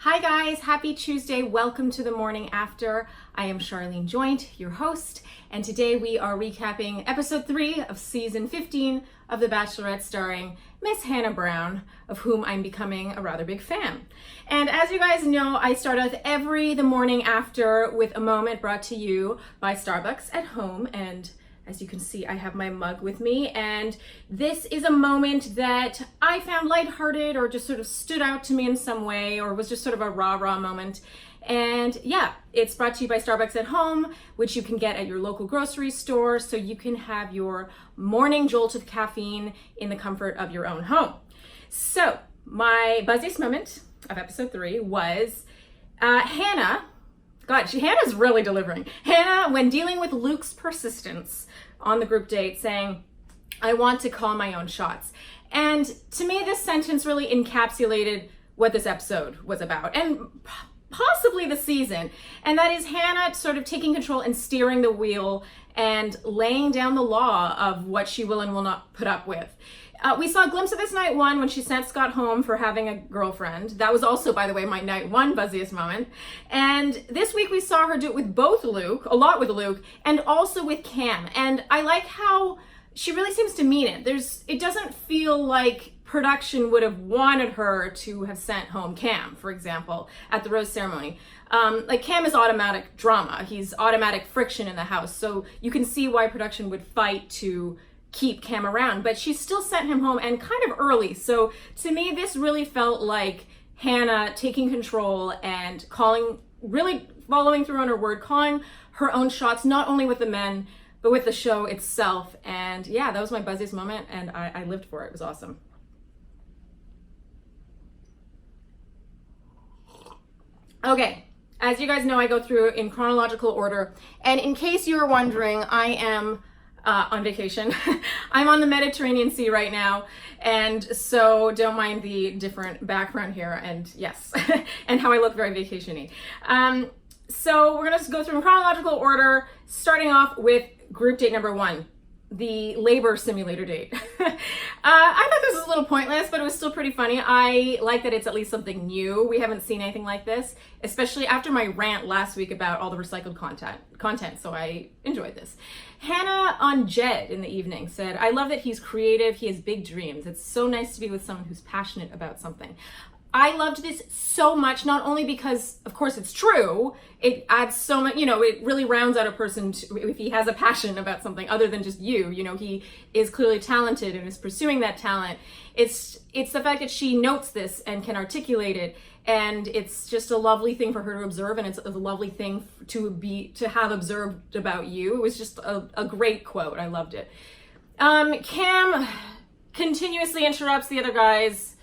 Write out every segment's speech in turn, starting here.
Hi guys, happy Tuesday. Welcome to the morning after. I am Charlene Joint, your host, and today we are recapping episode 3 of season 15 of The Bachelorette starring Miss Hannah Brown, of whom I'm becoming a rather big fan. And as you guys know, I start out the morning after with a moment brought to you by Starbucks at home, and as you can see, I have my mug with me, and this is a moment that I found lighthearted or just sort of stood out to me in some way, or was just sort of a rah-rah moment. And yeah, it's brought to you by Starbucks at home, which you can get at your local grocery store, so you can have your morning jolt of caffeine in the comfort of your own home. So my buzziest moment of episode 3 was Hannah. God, Hannah's really delivering. Hannah, when dealing with Luke's persistence on the group date, saying, "I want to call my own shots." And to me, this sentence really encapsulated what this episode was about, and possibly the season. And that is Hannah sort of taking control and steering the wheel and laying down the law of what she will and will not put up with. We saw a glimpse of this night 1 when she sent Scott home for having a girlfriend. That was also, by the way, my night 1 buzziest moment. And this week we saw her do it with both Luke, a lot with Luke, and also with Cam. And I like how she really seems to mean it. It doesn't feel like production would have wanted her to have sent home Cam, for example, at the rose ceremony. Like Cam is automatic drama. He's automatic friction in the house. So you can see why production would fight to keep Cam around, but she still sent him home, and kind of early. So to me, this really felt like Hannah taking control and really following through on her word, calling her own shots, not only with the men, but with the show itself. And yeah, that was my buzziest moment, and I lived for it. It was awesome. Okay, as you guys know, I go through in chronological order, and in case you were wondering, I am on vacation. I'm on the Mediterranean Sea right now, and so don't mind the different background here, and yes, and how I look very vacation-y. So we're gonna go through in chronological order, starting off with group date number 1, the labor simulator date. I thought this was a little pointless, but it was still pretty funny. I like that it's at least something new. We haven't seen anything like this, especially after my rant last week about all the recycled content, so I enjoyed this. Hannah on Jed in the evening said, "I love that he's creative, he has big dreams. It's so nice to be with someone who's passionate about something." I loved this so much, not only because, of course, it's true, it adds so much, it really rounds out a person if he has a passion about something other than just he is clearly talented and is pursuing that talent. It's the fact that she notes this and can articulate it, and it's just a lovely thing for her to observe, and it's a lovely thing to have observed about you. It was just a great quote. I loved it. Cam continuously interrupts the other guys.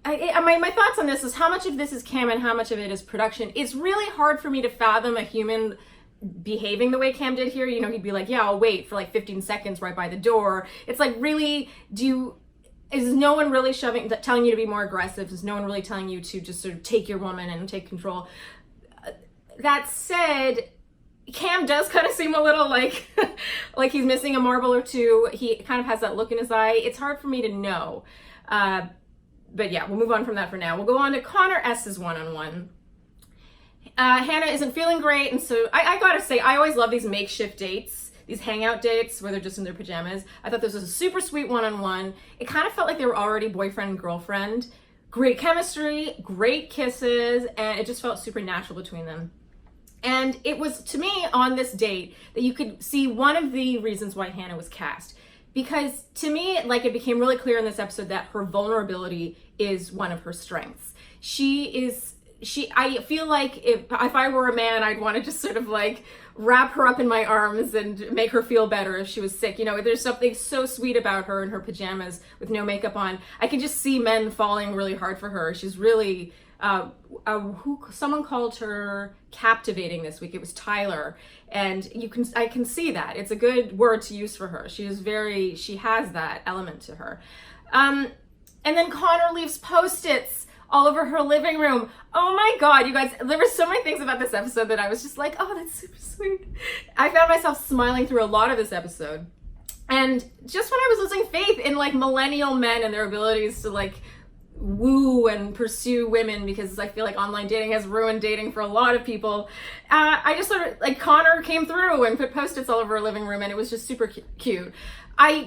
My thoughts on this is how much of this is Cam and how much of it is production. It's really hard for me to fathom a human behaving the way Cam did here. He'd be like, "Yeah, I'll wait for like 15 seconds right by the door." It's like, really, is no one really telling you to be more aggressive? Is no one really telling you to just sort of take your woman and take control? That said, Cam does kind of seem a little like like he's missing a marble or two. He kind of has that look in his eye. It's hard for me to know. But yeah, we'll move on from that for now. We'll go on to Connor S's one-on-one. Hannah isn't feeling great, and so I gotta say, I always love these makeshift dates, these hangout dates where they're just in their pajamas. I thought this was a super sweet one-on-one. It kind of felt like they were already boyfriend and girlfriend. Great chemistry, great kisses, and it just felt super natural between them. And it was, to me, on this date, that you could see one of the reasons why Hannah was cast. Because to me, it became really clear in this episode that her vulnerability is one of her strengths. I feel like if I were a man, I'd want to just sort of wrap her up in my arms and make her feel better if she was sick. There's something so sweet about her in her pajamas with no makeup on. I can just see men falling really hard for her. She's really, someone called her captivating this week. It was Tyler. And I can see that. It's a good word to use for her. She has that element to her. And then Connor leaves Post-its all over her living room. Oh my God, you guys, there were so many things about this episode that I was just like, oh, that's super sweet. I found myself smiling through a lot of this episode. And just when I was losing faith in millennial men and their abilities to woo and pursue women, because I feel like online dating has ruined dating for a lot of people. I just sort of, like, Connor came through and put Post-its all over our living room, and it was just super cute.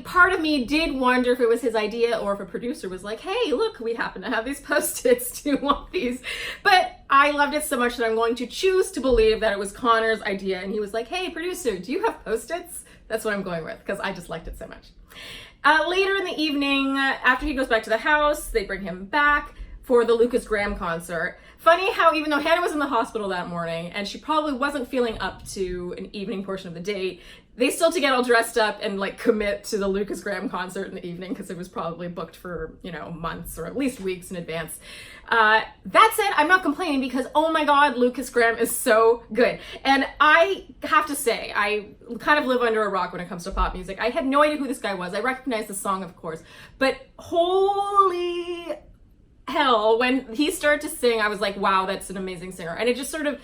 Part of me did wonder if it was his idea or if a producer was like, hey, look, we happen to have these Post-its, do you want these? But I loved it so much that I'm going to choose to believe that it was Connor's idea, and he was like, hey, producer, do you have Post-its? That's what I'm going with, because I just liked it so much. Later in the evening, after he goes back to the house, they bring him back for the Lukas Graham concert. Funny how even though Hannah was in the hospital that morning and she probably wasn't feeling up to an evening portion of the date, they still to get all dressed up and like commit to the Lukas Graham concert in the evening, because it was probably booked for, you know, months or at least weeks in advance. That said, I'm not complaining, because oh my God, Lukas Graham is so good. And I have to say, I kind of live under a rock when it comes to pop music. I had no idea who this guy was. I recognized the song, of course, but holy hell, when he started to sing, I was like, wow, that's an amazing singer. And it just sort of,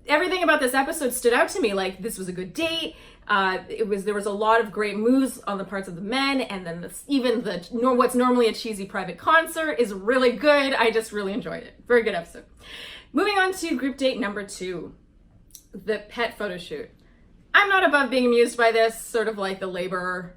everything about this episode stood out to me. Like, this was a good date. There was a lot of great moves on the parts of the men, and then what's normally a cheesy private concert is really good. I just really enjoyed it. Very good episode. Moving on to group date number 2, the pet photo shoot. I'm not above being amused by this, sort of like the labor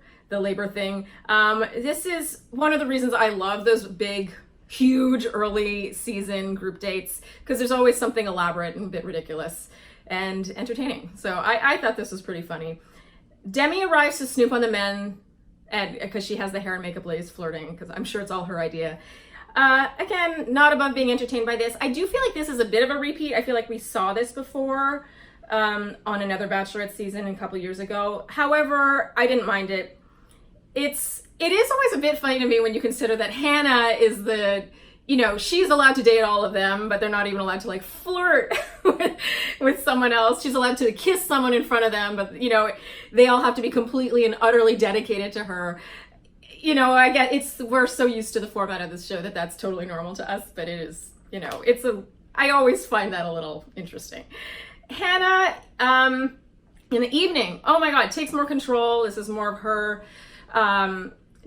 thing. This is one of the reasons I love those big, huge early season group dates, because there's always something elaborate and a bit ridiculous and entertaining. So I thought this was pretty funny. Demi arrives to snoop on the men, and because she has the hair and makeup ladies flirting, because I'm sure it's all her idea. Again, not above being entertained by this. I do feel like this is a bit of a repeat. I feel like we saw this before on another Bachelorette season a couple years ago. However, I didn't mind it. It is always a bit funny to me when you consider that Hannah is she's allowed to date all of them, but they're not even allowed to like flirt with someone else. She's allowed to kiss someone in front of them, but they all have to be completely and utterly dedicated to her. I get we're so used to the format of this show that that's totally normal to us, but it is, I always find that a little interesting. Hannah, in the evening, oh my God, takes more control. This is more of her,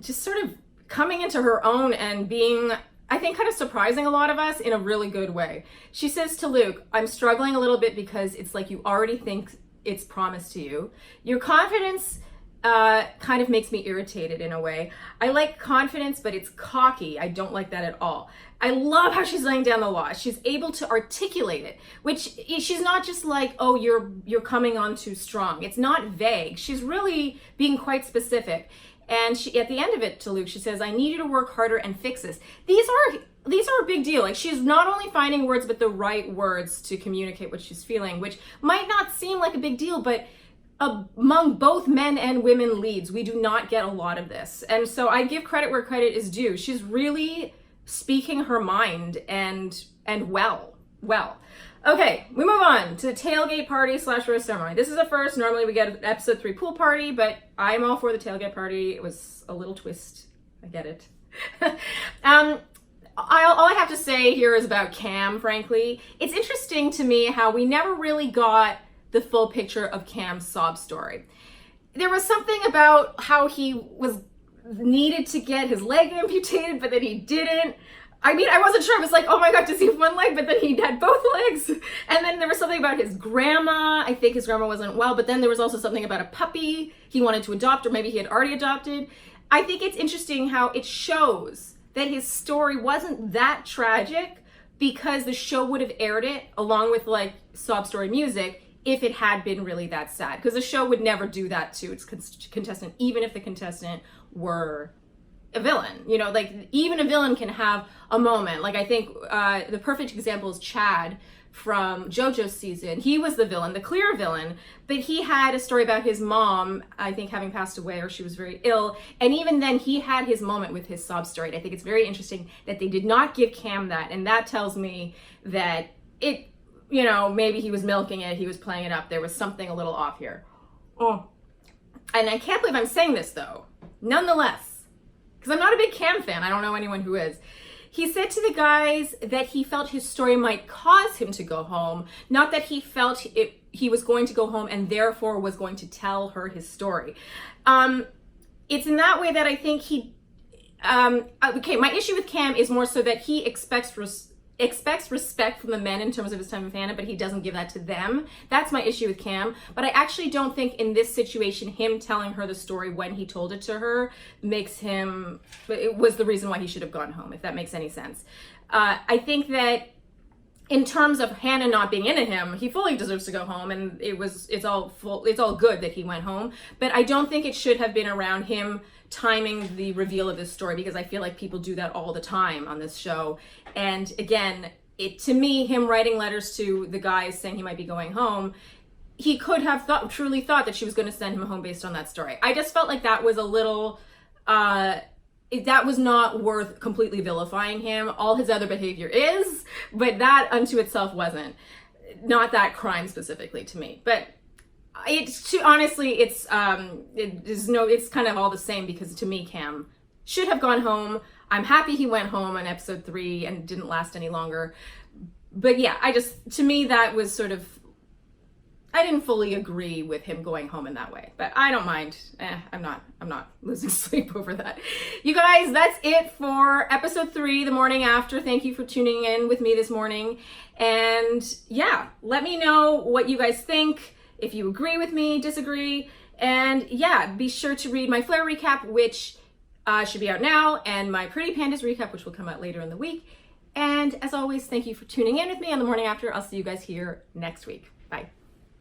just sort of coming into her own and being, I think, kind of surprising a lot of us in a really good way. She says to Luke, I'm struggling a little bit because it's like you already think it's promised to you. Your confidence kind of makes me irritated in a way. I like confidence, but it's cocky. I don't like that at all. I love how she's laying down the law. She's able to articulate it, which she's not just like, oh, you're coming on too strong. It's not vague. She's really being quite specific. And she, at the end of it to Luke, she says, I need you to work harder and fix this. These are a big deal. Like, she's not only finding words, but the right words to communicate what she's feeling, which might not seem like a big deal, but among both men and women leads, we do not get a lot of this. And so I give credit where credit is due. She's really speaking her mind and well. Okay, we move on to the tailgate party / rose ceremony. This is a first. Normally we get an episode 3 pool party, but I'm all for the tailgate party. It was a little twist. I get it. All I have to say here is about Cam, frankly. It's interesting to me how we never really got the full picture of Cam's sob story. There was something about how he was needed to get his leg amputated, but then he didn't. I mean, I wasn't sure. I was like, oh my God, does he have one leg? But then he had both legs. And then there was something about his grandma. I think his grandma wasn't well, but then there was also something about a puppy he wanted to adopt, or maybe he had already adopted. I think it's interesting how it shows that his story wasn't that tragic, because the show would have aired it along with like sob story music if it had been really that sad. Because the show would never do that to its contestant, even if the contestant were a villain. Like, even a villain can have a moment. Like, I think the perfect example is Chad from JoJo's season. He was the villain, the clear villain, but he had a story about his mom, I think, having passed away, or she was very ill. And even then, he had his moment with his sob story. And I think it's very interesting that they did not give Cam that. And that tells me that it, maybe he was milking it, he was playing it up. There was something a little off here. Oh. And I can't believe I'm saying this, though. Nonetheless, because I'm not a big Cam fan. I don't know anyone who is. He said to the guys that he felt his story might cause him to go home, not that he felt he was going to go home and therefore was going to tell her his story. It's in that way that I think okay, my issue with Cam is more so that he expects respect from the men in terms of his time with Hannah, but he doesn't give that to them. That's my issue with Cam. But I actually don't think in this situation, him telling her the story when he told it to her it was the reason why he should have gone home, if that makes any sense. I think that in terms of Hannah not being into him, he fully deserves to go home, and it's all good that he went home. But I don't think it should have been around him timing the reveal of this story, because I feel like people do that all the time on this show. And again, to me, him writing letters to the guys saying he might be going home, he could have truly thought that she was going to send him home based on that story. I just felt like that was a little, that was not worth completely vilifying him. All his other behavior is, but that unto itself wasn't. Not that crime specifically to me, but honestly, it's kind of all the same, because to me, Cam should have gone home. I'm happy he went home on episode 3 and didn't last any longer. But yeah, to me, that was sort of, I didn't fully agree with him going home in that way, but I don't mind. I'm not losing sleep over that. You guys, that's it for episode 3, The Morning After. Thank you for tuning in with me this morning. And yeah, let me know what you guys think. If you agree with me, disagree, and yeah, be sure to read my Flare recap, which should be out now, and my Pretty Pandas recap, which will come out later in the week. And as always, thank you for tuning in with me on The Morning After. I'll see you guys here next week. Bye.